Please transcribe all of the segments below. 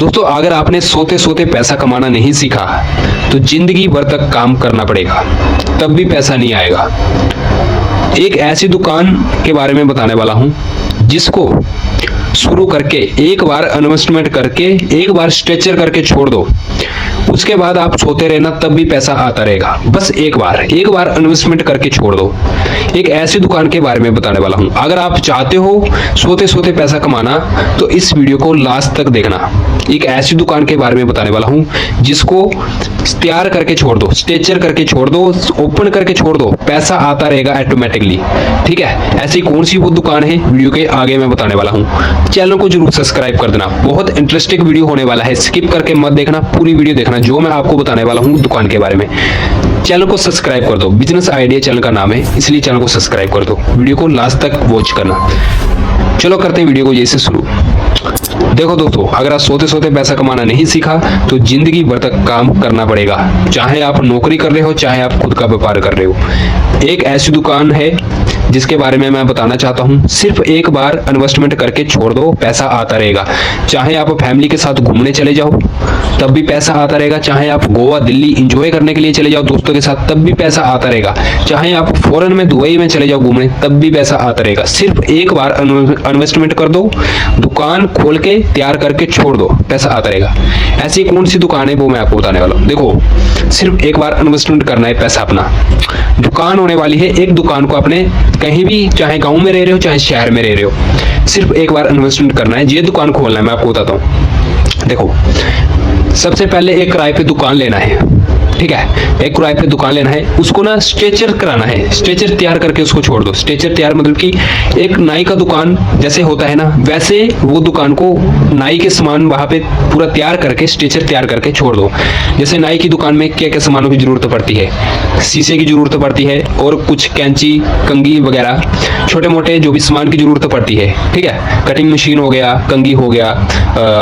दोस्तों अगर आपने सोते सोते पैसा कमाना नहीं सीखा तो जिंदगी भर तक काम करना पड़ेगा, तब भी पैसा नहीं आएगा। एक ऐसी दुकान के बारे में बताने वाला हूं जिसको शुरू करके एक बार इन्वेस्टमेंट करके एक बार स्ट्रक्चर करके छोड़ दो, उसके बाद आप सोते रहना तब भी पैसा आता रहेगा। बस एक बार इन्वेस्टमेंट करके छोड़ दो। एक ऐसी दुकान के बारे में बताने वाला हूं। अगर आप चाहते हो सोते सोते पैसा कमाना तो इस वीडियो को लास्ट तक देखना। एक ऐसी दुकान के बारे में बताने वाला हूं जिसको तैयार करके छोड़ दो, स्ट्रक्चर करके छोड़ दो, ओपन करके छोड़ दो, पैसा आता रहेगा ऑटोमेटिकली। ठीक है, ऐसी कौन सी वो दुकान है वीडियो के आगे मैं बताने वाला हूं। चैनल को जरूर सब्सक्राइब कर देना, बहुत इंटरेस्टिंग वीडियो होने वाला है। स्किप करके मत देखना, पूरी वीडियो देखना जो मैं आपको बताने वाला हूं दुकान के बारे में। चैनल को सब्सक्राइब कर दो, बिजनेस आइडिया चैनल का नाम है, इसलिए चैनल को सब्सक्राइब कर दो। वीडियो को लास्ट तक वॉच करना। चलो करते हैं वीडियो को जैसे शुरू। देखो दोस्तों, अगर आप सोते सोते पैसा कमाना नहीं सीखा तो जिंदगी भर तक काम करना पड़ेगा, चाहे आप नौकरी कर रहे हो चाहे आप खुद का व्यापार कर रहे हो। एक ऐसी दुकान है जिसके बारे में मैं बताना चाहता हूं। सिर्फ एक बार इन्वेस्टमेंट करके छोड़ दो, पैसा आता रहेगा। चाहे आप फैमिली के साथ घूमने चले जाओ तब भी पैसा आता रहेगा, चाहे आप गोवा दिल्ली एंजॉय करने के लिए चले जाओ दोस्तों के साथ तब भी पैसा आता रहेगा, चाहे आप फॉरेन में दुबई में चले जाओ घूमने तब भी पैसा आता रहेगा। सिर्फ एक बार इन्वेस्टमेंट कर दो, दुकान खोल के तैयार करके छोड़ दो, पैसा आता रहेगा। ऐसी कौन सी दुकान है वो मैं आपको बताने वाला हूँ। देखो, सिर्फ एक बार इन्वेस्टमेंट करना है, पैसा अपना। दुकान होने वाली है, एक दुकान को आपने कहीं भी, चाहे गांव में रह रहे हो चाहे शहर में रह रहे हो, सिर्फ एक बार इन्वेस्टमेंट करना है। ये दुकान खोलना है, मैं आपको बताता हूँ। देखो, सबसे पहले एक किराए पे दुकान लेना है। ठीक है, एक किराए पे दुकान लेना है, उसको ना स्ट्रक्चर कराना है, स्ट्रक्चर तैयार करके उसको छोड़ दो। स्ट्रक्चर तैयार मतलब कि एक नाई का दुकान जैसे होता है ना, वैसे वो दुकान को नाई के सामान वहां पे पूरा तैयार करके स्ट्रक्चर तैयार करके छोड़ दो। जैसे नाई की दुकान में क्या क्या सामानों की जरूरत पड़ती है, शीशे की जरूरत पड़ती है और कुछ कैंची कंघी वगैरह छोटे मोटे जो भी सामान की जरूरत पड़ती है। ठीक है, कटिंग मशीन हो गया, कंघी हो गया,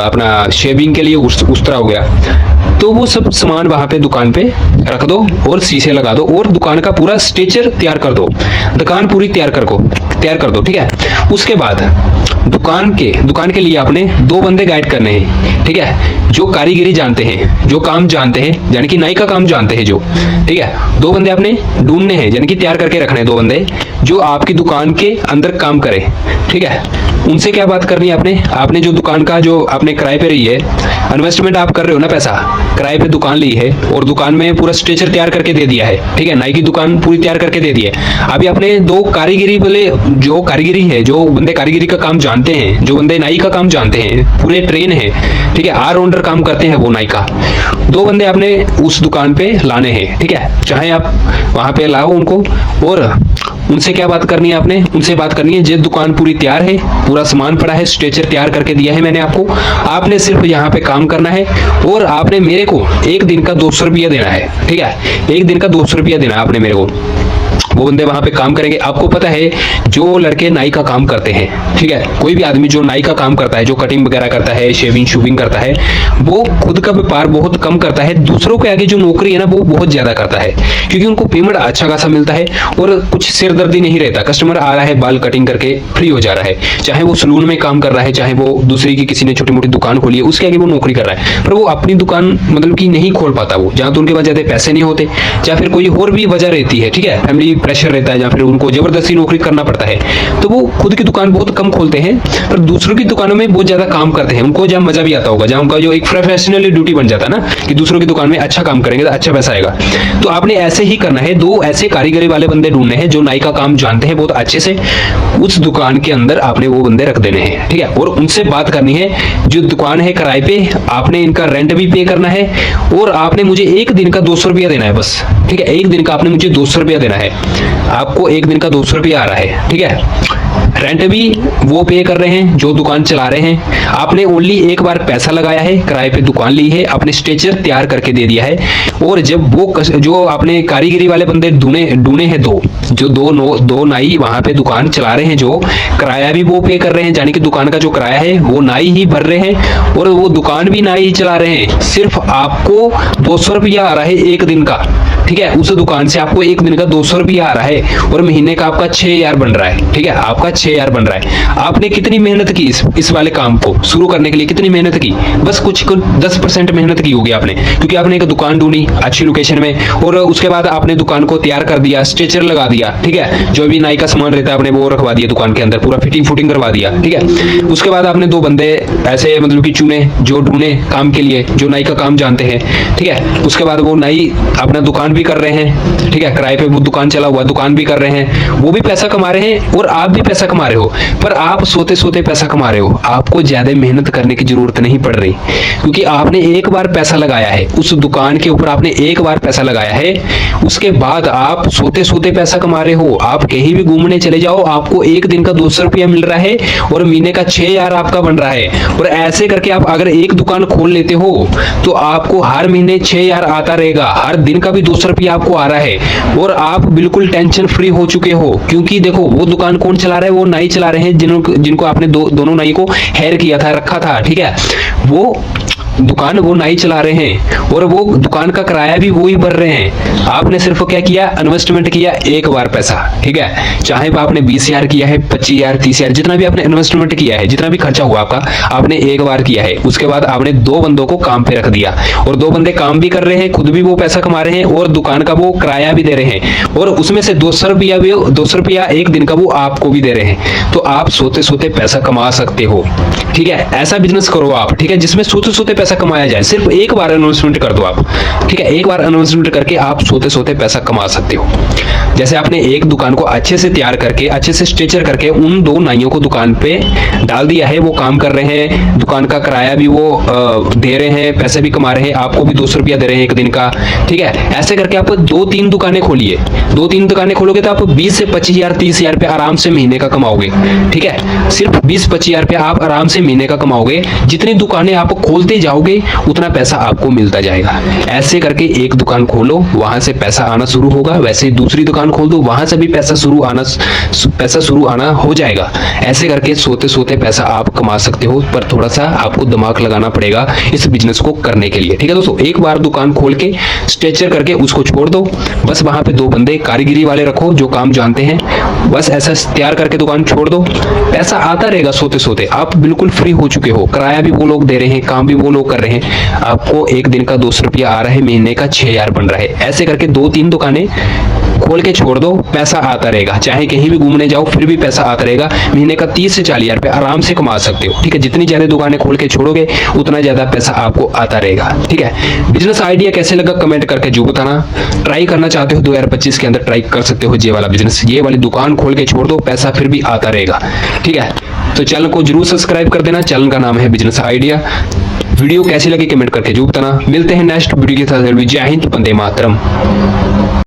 अपना शेविंग के लिए उस तरह हो गया, तो वो सब सामान वहां पे दुकान पे रख दो और शीशे लगा दो और दुकान का पूरा स्ट्रक्चर तैयार कर दो, दुकान पूरी तैयार कर दो। ठीक है, उसके बाद दुकान के लिए आपने दो बंदे गाइड करने हैं। ठीक है, जो कारीगरी जानते हैं, जो काम जानते हैं, यानी कि नाई का काम जानते हैं जो। ठीक है, दो बंदे आपने ढूंढने हैं, यानी कि तैयार करके रखने हैं, दो बंदे जो आपकी दुकान के अंदर काम करें। ठीक है, उनसे क्या बात करनी है आपने जो दुकान का जो आपने किराए पे रही है, इन्वेस्टमेंट आप कर रहे हो ना, पैसा किराए पे दुकान ली है और दुकान में पूरा स्ट्रक्चर तैयार करके दे दिया है। ठीक है, नाई की दुकान पूरी तैयार करके दे दी है। अभी आपने दो कारीगरी वाले, जो कारीगरी है, जो बंदे कारीगरी का काम जानते हैं, जो बंदे नाई का काम जानते हैं, पूरे ट्रेन है। ठीक है, ऑलराउंडर काम करते हैं वो नाई का, दो बंदे आपने उस दुकान पे लाने हैं। ठीक है, चाहे आप वहां पे लाओ उनको और उनसे क्या बात करनी है, आपने उनसे बात करनी है, जो दुकान पूरी तैयार है, पूरा सामान पड़ा है, स्ट्रक्चर तैयार करके दिया है मैंने आपको, आपने सिर्फ यहाँ पे काम करना है और आपने मेरे को एक दिन का 200 रुपया देना है। ठीक है, एक दिन का 200 रुपया देना है आपने मेरे को। वो बंदे वहां पे काम करेंगे। आपको पता है जो लड़के नाई का काम करते हैं, ठीक है, कोई भी आदमी जो नाई का काम करता है, जो कटिंग वगैरह करता है, शेविंग शूविंग करता है, वो खुद का व्यापार बहुत कम करता है, दूसरों के आगे जो नौकरी है ना वो बहुत ज्यादा करता है, क्योंकि उनको पेमेंट अच्छा खासा मिलता है और कुछ सिरदर्दी नहीं रहता। कस्टमर आ रहा है बाल कटिंग करके फ्री हो जा रहा है, चाहे वो सलून में काम कर रहा है, चाहे वो दूसरी की किसी ने छोटी मोटी दुकान खोली है उसके आगे वो नौकरी कर रहा है, पर वो अपनी दुकान मतलब कि नहीं खोल पाता, वो जहाँ तो उनके पास ज्यादा पैसे नहीं होते, या फिर कोई और भी वजह रहती है। ठीक है, फैमिली प्रेशर रहता है या फिर उनको जबरदस्ती नौकरी करना पड़ता है, तो वो खुद की दुकान बहुत कम खोलते हैं, पर दूसरों की दुकानों में बहुत ज्यादा काम करते हैं। उनको जहाँ मजा भी आता होगा, जहाँ उनका जो एक प्रोफेशनल ड्यूटी बन जाता है ना कि दूसरों की दुकान में अच्छा काम करेंगे तो अच्छा पैसा आएगा। तो आपने ऐसे ही करना है, दो ऐसे कारीगरी वाले बंदे ढूंढने हैं जो नाई का काम जानते हैं बहुत अच्छे से, उस दुकान के अंदर आपने वो बंदे रख देने हैं। ठीक है, और उनसे बात करनी है, जो दुकान है किराए पे, आपने इनका रेंट भी पे करना है और आपने मुझे एक दिन का 200 रुपया देना है बस। ठीक है, एक दिन का आपने मुझे 200 रुपया देना है, आपको एक दिन का 200 रुपया आ रहा है। ठीक है, रेंट भी वो पे कर रहे हैं जो दुकान चला रहे हैं, आपने ओनली एक बार पैसा लगाया है, किराए पे दुकान ली है, आपने स्ट्रक्चर तैयार करके दे दिया है, और जब वो जो आपने कारीगरी वाले बंदे ढूंढे हैं, दो नाई वहां पे दुकान चला रहे हैं, जो किराया भी वो पे कर रहे हैं, यानी कि दुकान का जो किराया है वो नाई ही भर रहे हैं और वो दुकान भी नाई ही चला रहे हैं, सिर्फ आपको 200 रुपया आ रहा है एक दिन का। ठीक है, उस दुकान से आपको एक दिन का 200 रुपया आ रहा है और महीने का आपका 6000 बन रहा है। ठीक है, आपका 6000 बन रहा है। आपने कितनी मेहनत की इस वाले काम को शुरू करने के लिए, कितनी मेहनत की? बस कुछ 10% मेहनत की होगी आपने, क्योंकि आपने एक दुकान ढूंढी अच्छी लोकेशन में और उसके बाद आपने दुकान को तैयार कर दिया, स्ट्रेचर लगा दिया। ठीक है, जो भी नाई का सामान रहता है आपने वो रखवा दिया दुकान के अंदर, पूरा फिटिंग फुटिंग करवा दिया। ठीक है, उसके बाद आपने 2 बंदे ऐसे मतलब कि चुने जो ढूंढे काम के लिए, जो नाई का काम जानते हैं। ठीक है, उसके बाद वो नाई अपना दुकान भी कर रहे हैं। ठीक है, किराए पे वो दुकान चला हुआ, दुकान भी कर रहे हैं, वो भी पैसा कमा रहे हैं और आप भी पैसा कमा रहे हो। पर आप सोते सोते पैसा कमा रहे हो, आपको ज्यादा मेहनत करने की जरूरत नहीं पड़ रही, क्योंकि आपने एक बार पैसा लगाया है उस दुकान के ऊपर, आपने एक बार पैसा लगाया है, उसके बाद आप सोते सोते पैसा कमा रहे हो। आप कहीं भी घूमने चले जाओ, आपको एक दिन का 200 रुपया मिल रहा है और महीने का 6000 आपका बन रहा है। और ऐसे करके आप अगर एक दुकान खोल लेते हो तो आपको हर महीने 6000 आता रहेगा, हर दिन का भी 200 रुपया आपको आ रहा है और आप बिल्कुल टेंशन फ्री हो चुके हो। क्योंकि देखो, वो दुकान कौन चला रहा है? वो नाई चला रहे हैं, जिनको आपने दोनों नाई को हायर किया था, रखा था। ठीक है, वो दुकान वो नाई चला रहे हैं और वो दुकान का किराया भी वो ही भर रहे हैं। आपने सिर्फ क्या किया? इन्वेस्टमेंट किया एक बार पैसा। ठीक है, चाहे आपने 20,000 किया है, 25,000, 30,000, जितना भी आपने इन्वेस्टमेंट किया है, जितना भी खर्चा हुआ आपका, आपने एक बार किया है। उसके बाद आपने 2 बंदों को काम पे रख दिया और 2 बंदे काम भी कर रहे हैं, खुद भी वो पैसा कमा रहे हैं और दुकान का वो किराया भी दे रहे हैं और उसमें से 200 रुपया एक दिन का वो आपको भी दे रहे हैं। तो आप सोते सोते पैसा कमा सकते हो। ठीक है, ऐसा बिजनेस करो आप। ठीक है, जिसमें सोते सोते पैसा कमाया जाए। सिर्फ एक बार इन्वेस्टमेंट कर दो आप। ठीक है, एक बार इन्वेस्टमेंट करके आप सोते सोते पैसा कमा सकते हो। जैसे आपने एक दुकान को अच्छे से तैयार करके, अच्छे से स्ट्रेचर करके उन 2 नाइयों को दुकान पे डाल दिया है, वो काम कर रहे हैं, दुकान का किराया भी वो दे रहे हैं, पैसे भी कमा रहे हैं, आपको भी 200 रुपया दे रहे हैं एक दिन का। ठीक है, ऐसे करके आप 2-3 दुकानें खोलिए। 2-3 दुकानें खोलोगे तो आप 20 से 25,000, 30,000 रुपया आराम से महीने का कमाओगे। ठीक है, सिर्फ 20-25,000 रुपया आप आराम से महीने का कमाओगे। जितनी दुकानें आप खोलते जाओगे उतना पैसा आपको मिलता जाएगा। ऐसे करके एक दुकान खोलो, वहां से पैसा आना शुरू होगा। वैसे ही दूसरी दुकान खोल दो, वहां से भी पैसा शुरू आना हो जाएगा। ऐसे करके सोते सोते पैसा आप कमा सकते हो, पर थोड़ा सा आपको दिमाग लगाना पड़ेगा इस बिजनेस को करने के लिए। ठीक है दोस्तों, एक बार दुकान खोल के स्ट्रेचर करके उसको छोड़ दो। बस वहां पे 2 बंदे कारीगिरी वाले रखो जो काम जानते हैं। बस ऐसा तैयार करके दुकान छोड़ दो, पैसा आता रहेगा सोते सोते। आप बिल्कुल फ्री हो चुके हो, किराया भी वो लोग दे रहे हैं, काम भी वो लोग कर रहे हैं। आपको एक दिन का 200 रुपया आ रहा है, महीने का 6000 बन रहा है। ऐसे करके 2-3 दुकानें खोल के छोड़ दो, पैसा आता रहेगा। चाहे कहीं भी घूमने जाओ फिर भी पैसा आता रहेगा। महीने का 30 से 40,000 रुपया आराम से कमा सकते हो। ठीक है, जितनी ज्यादा दुकानें खोल के छोड़ोगे उतना ज्यादा पैसा आपको आता रहेगा। ठीक है, बिजनेस आइडिया कैसे लगा कमेंट करके जो बताना। ट्राई करना चाहते हो 2025 के अंदर ट्राई कर सकते हो ये वाला बिजनेस। ये वाली दुकान खोल के छोड़ दो, पैसा फिर भी आता रहेगा। ठीक है, तो चैनल को जरूर सब्सक्राइब कर देना। चैनल का नाम है बिजनेस आइडिया। वीडियो कैसी लगी कमेंट करके जो बताना। मिलते हैं नेक्स्ट वीडियो के साथ। जय हिंद, वंदे मातरम।